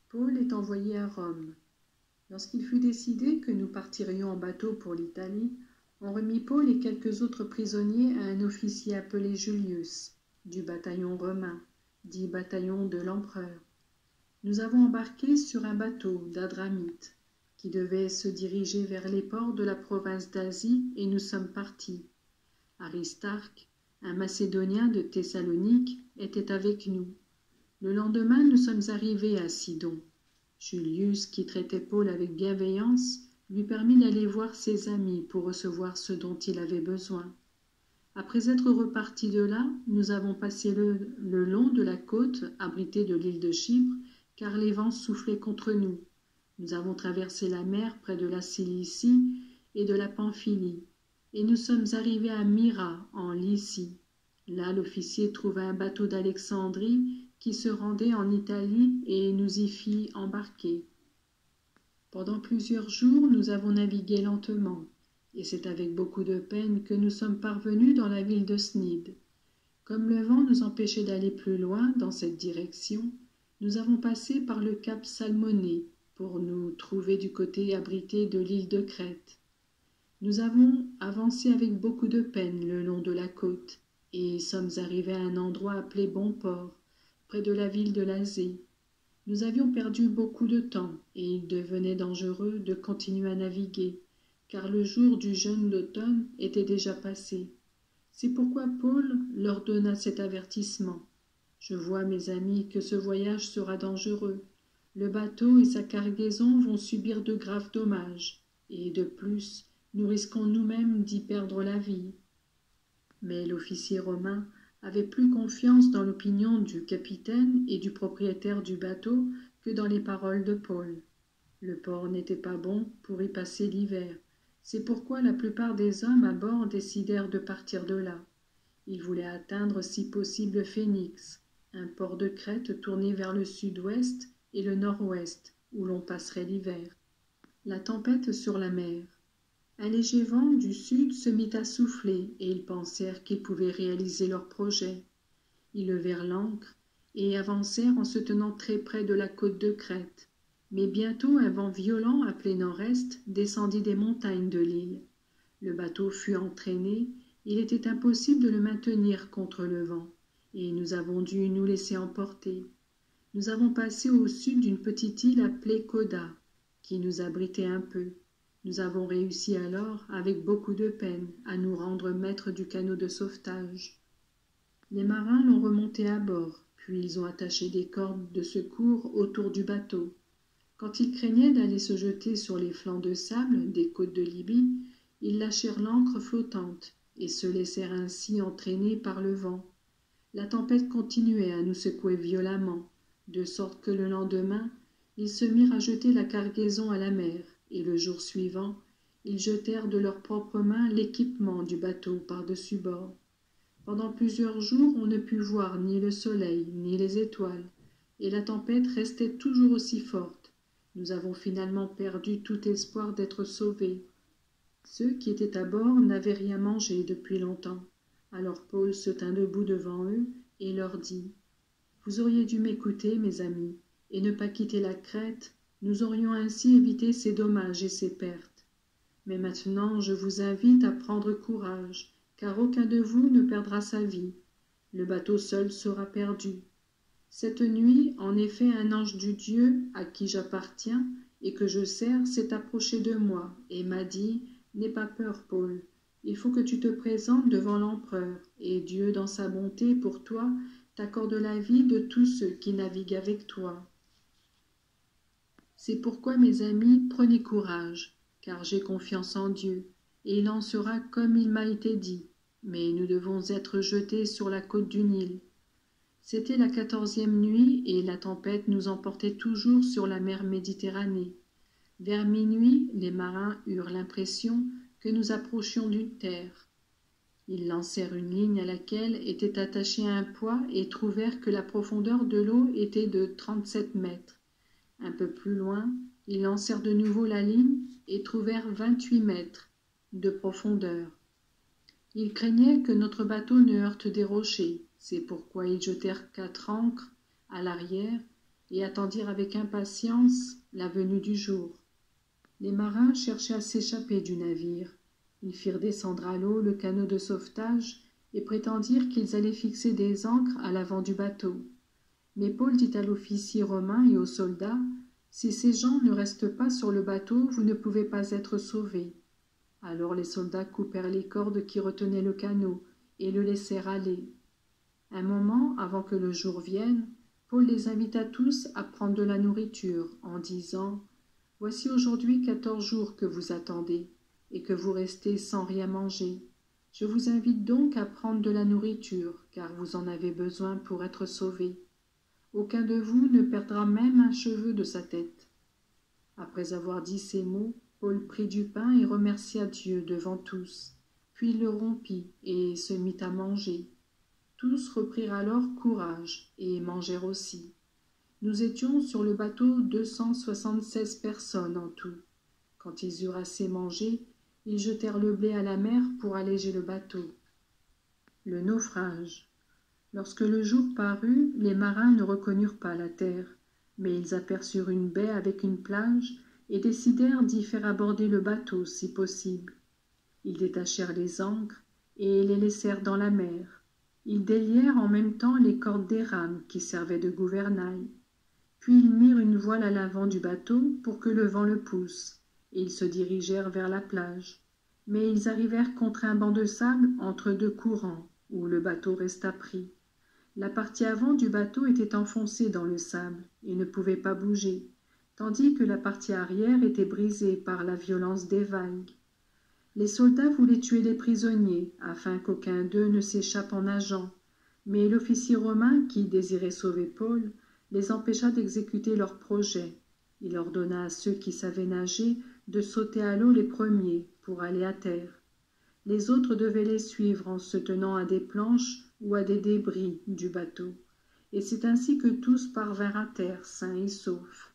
Paul est envoyé à Rome. Lorsqu'il fut décidé que nous partirions en bateau pour l'Italie, on remit Paul et quelques autres prisonniers à un officier appelé Julius, du bataillon romain, dit bataillon de l'empereur. Nous avons embarqué sur un bateau d'Adramite, qui devait se diriger vers les ports de la province d'Asie, et nous sommes partis. Aristarque, un Macédonien de Thessalonique, était avec nous. Le lendemain, nous sommes arrivés à Sidon. Julius, qui traitait Paul avec bienveillance, lui permit d'aller voir ses amis pour recevoir ce dont il avait besoin. Après être repartis de là, nous avons passé le long de la côte abritée de l'île de Chypre, car les vents soufflaient contre nous. Nous avons traversé la mer près de la Cilicie et de la Pamphylie, et nous sommes arrivés à Myra, en Lycie. Là, l'officier trouva un bateau d'Alexandrie qui se rendait en Italie et nous y fit embarquer. Pendant plusieurs jours, nous avons navigué lentement, et c'est avec beaucoup de peine que nous sommes parvenus dans la ville de Snide. Comme le vent nous empêchait d'aller plus loin dans cette direction, nous avons passé par le cap Salmoné pour nous trouver du côté abrité de l'île de Crète. Nous avons avancé avec beaucoup de peine le long de la côte, et sommes arrivés à un endroit appelé Bon-Port, près de la ville de Lazée. Nous avions perdu beaucoup de temps, et il devenait dangereux de continuer à naviguer, car le jour du jeûne d'automne était déjà passé. C'est pourquoi Paul leur donna cet avertissement. Je vois, mes amis, que ce voyage sera dangereux. Le bateau et sa cargaison vont subir de graves dommages, et de plus, nous risquons nous-mêmes d'y perdre la vie. Mais l'officier romain avait plus confiance dans l'opinion du capitaine et du propriétaire du bateau que dans les paroles de Paul. Le port n'était pas bon pour y passer l'hiver. C'est pourquoi la plupart des hommes à bord décidèrent de partir de là. Ils voulaient atteindre si possible Phénix, un port de Crète tourné vers le sud-ouest et le nord-ouest, où l'on passerait l'hiver. La tempête sur la mer. Un léger vent du sud se mit à souffler, et ils pensèrent qu'ils pouvaient réaliser leur projet. Ils levèrent l'ancre et avancèrent en se tenant très près de la côte de Crète. Mais bientôt un vent violent appelé nord-est descendit des montagnes de l'île. Le bateau fut entraîné, il était impossible de le maintenir contre le vent, et nous avons dû nous laisser emporter. Nous avons passé au sud d'une petite île appelée Coda, qui nous abritait un peu. Nous avons réussi alors, avec beaucoup de peine, à nous rendre maîtres du canot de sauvetage. Les marins l'ont remonté à bord, puis ils ont attaché des cordes de secours autour du bateau. Quand ils craignaient d'aller se jeter sur les flancs de sable des côtes de Libye, ils lâchèrent l'ancre flottante et se laissèrent ainsi entraîner par le vent. La tempête continuait à nous secouer violemment, de sorte que le lendemain, ils se mirent à jeter la cargaison à la mer, et le jour suivant, ils jetèrent de leurs propres mains l'équipement du bateau par-dessus bord. Pendant plusieurs jours, on ne put voir ni le soleil, ni les étoiles, et la tempête restait toujours aussi forte. Nous avons finalement perdu tout espoir d'être sauvés. Ceux qui étaient à bord n'avaient rien mangé depuis longtemps. Alors Paul se tint debout devant eux et leur dit « Vous auriez dû m'écouter, mes amis, et ne pas quitter la Crète. Nous aurions ainsi évité ces dommages et ces pertes. Mais maintenant, je vous invite à prendre courage, car aucun de vous ne perdra sa vie. Le bateau seul sera perdu. Cette nuit, en effet, un ange du Dieu, à qui j'appartiens et que je sers, s'est approché de moi et m'a dit « N'aie pas peur, Paul. Il faut que tu te présentes devant l'empereur, et Dieu, dans sa bonté pour toi, t'accorde la vie de tous ceux qui naviguent avec toi. C'est pourquoi, mes amis, prenez courage, car j'ai confiance en Dieu, et il en sera comme il m'a été dit. Mais nous devons être jetés sur la côte du Nil. » C'était la 14e nuit, et la tempête nous emportait toujours sur la mer Méditerranée. Vers minuit, les marins eurent l'impression que nous approchions d'une terre. Ils lancèrent une ligne à laquelle était attaché un poids et trouvèrent que la profondeur de l'eau était de 37 mètres. Un peu plus loin, ils lancèrent de nouveau la ligne et trouvèrent 28 mètres de profondeur. Ils craignaient que notre bateau ne heurte des rochers, c'est pourquoi ils jetèrent 4 ancres à l'arrière et attendirent avec impatience la venue du jour. Les marins cherchaient à s'échapper du navire. Ils firent descendre à l'eau le canot de sauvetage et prétendirent qu'ils allaient fixer des ancres à l'avant du bateau. Mais Paul dit à l'officier romain et aux soldats, « Si ces gens ne restent pas sur le bateau, vous ne pouvez pas être sauvés. » Alors les soldats coupèrent les cordes qui retenaient le canot et le laissèrent aller. Un moment avant que le jour vienne, Paul les invita tous à prendre de la nourriture en disant « Voici aujourd'hui 14 jours que vous attendez et que vous restez sans rien manger. Je vous invite donc à prendre de la nourriture, car vous en avez besoin pour être sauvés. Aucun de vous ne perdra même un cheveu de sa tête. » Après avoir dit ces mots, Paul prit du pain et remercia Dieu devant tous. Puis il le rompit et se mit à manger. Tous reprirent alors courage et mangèrent aussi. Nous étions sur le bateau 276 personnes en tout. Quand ils eurent assez mangé, ils jetèrent le blé à la mer pour alléger le bateau. Le naufrage. Lorsque le jour parut, les marins ne reconnurent pas la terre, mais ils aperçurent une baie avec une plage et décidèrent d'y faire aborder le bateau si possible. Ils détachèrent les ancres et les laissèrent dans la mer. Ils délièrent en même temps les cordes des rames qui servaient de gouvernail. Puis ils mirent une voile à l'avant du bateau pour que le vent le pousse, et ils se dirigèrent vers la plage. Mais ils arrivèrent contre un banc de sable entre deux courants, où le bateau resta pris. La partie avant du bateau était enfoncée dans le sable et ne pouvait pas bouger, tandis que la partie arrière était brisée par la violence des vagues. Les soldats voulaient tuer les prisonniers, afin qu'aucun d'eux ne s'échappe en nageant, mais l'officier romain, qui désirait sauver Paul, les empêcha d'exécuter leur projet. Il ordonna à ceux qui savaient nager de sauter à l'eau les premiers pour aller à terre. Les autres devaient les suivre en se tenant à des planches ou à des débris du bateau. Et c'est ainsi que tous parvinrent à terre sains et saufs.